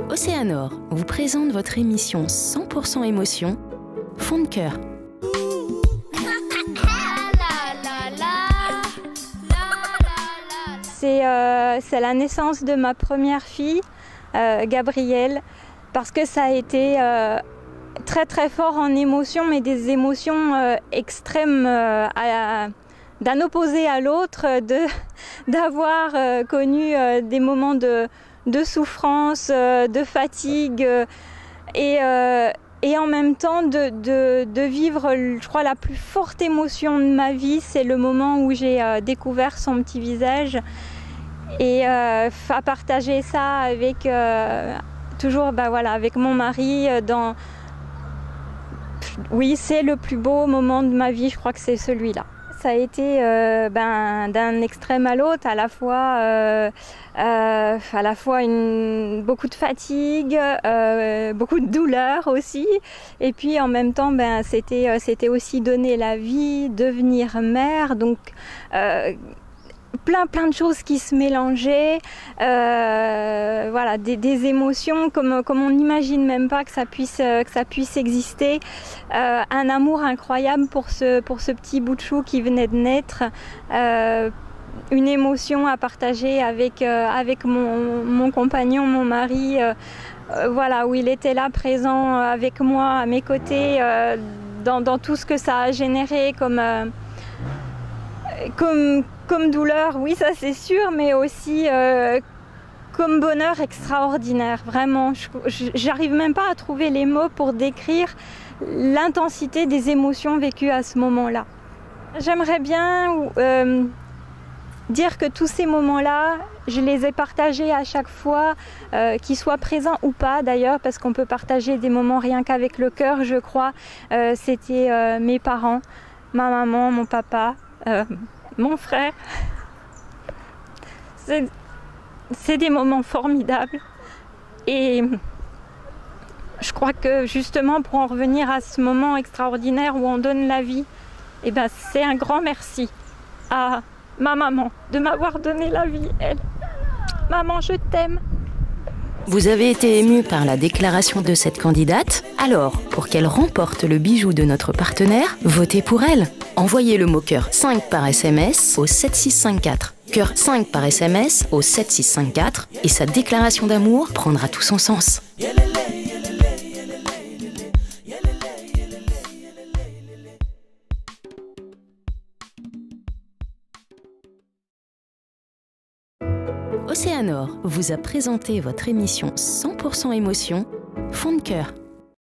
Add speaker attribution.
Speaker 1: Océanor vous présente votre émission 100% émotion, Fond de cœur.
Speaker 2: C'est la naissance de ma première fille, Gabrielle, parce que ça a été très très fort en émotion, mais des émotions extrêmes d'un opposé à l'autre, d'avoir connu des moments de souffrance, de fatigue et en même temps de vivre, je crois, la plus forte émotion de ma vie, c'est le moment où j'ai découvert son petit visage et à partager ça avec toujours avec mon mari oui, c'est le plus beau moment de ma vie, je crois que c'est celui-là. Ça a été d'un extrême à l'autre, à la fois beaucoup de fatigue, beaucoup de douleur aussi, et puis en même temps c'était aussi donner la vie, devenir mère, donc plein de choses qui se mélangeaient, des émotions comme on n'imagine même pas que ça puisse exister, un amour incroyable pour ce petit bout de chou qui venait de naître, une émotion à partager avec mon compagnon, mon mari, où il était là présent avec moi à mes côtés dans tout ce que ça a généré comme douleur, oui, ça c'est sûr, mais aussi comme bonheur extraordinaire. Vraiment, j'arrive même pas à trouver les mots pour décrire l'intensité des émotions vécues à ce moment-là. J'aimerais bien dire que tous ces moments-là, je les ai partagés à chaque fois, qu'ils soient présents ou pas d'ailleurs, parce qu'on peut partager des moments rien qu'avec le cœur, je crois. C'était mes parents, ma maman, mon papa, mon frère. C'est des moments formidables et je crois que justement pour en revenir à ce moment extraordinaire où on donne la vie, c'est un grand merci à ma maman de m'avoir donné la vie, elle. Maman, je t'aime.
Speaker 1: Vous avez été ému par la déclaration de cette candidate? Alors, pour qu'elle remporte le bijou de notre partenaire, votez pour elle. Envoyez le mot cœur 5 par SMS au 7654. Cœur 5 par SMS au 7654 et sa déclaration d'amour prendra tout son sens. Océanor vous a présenté votre émission 100% émotion, Fond de cœur.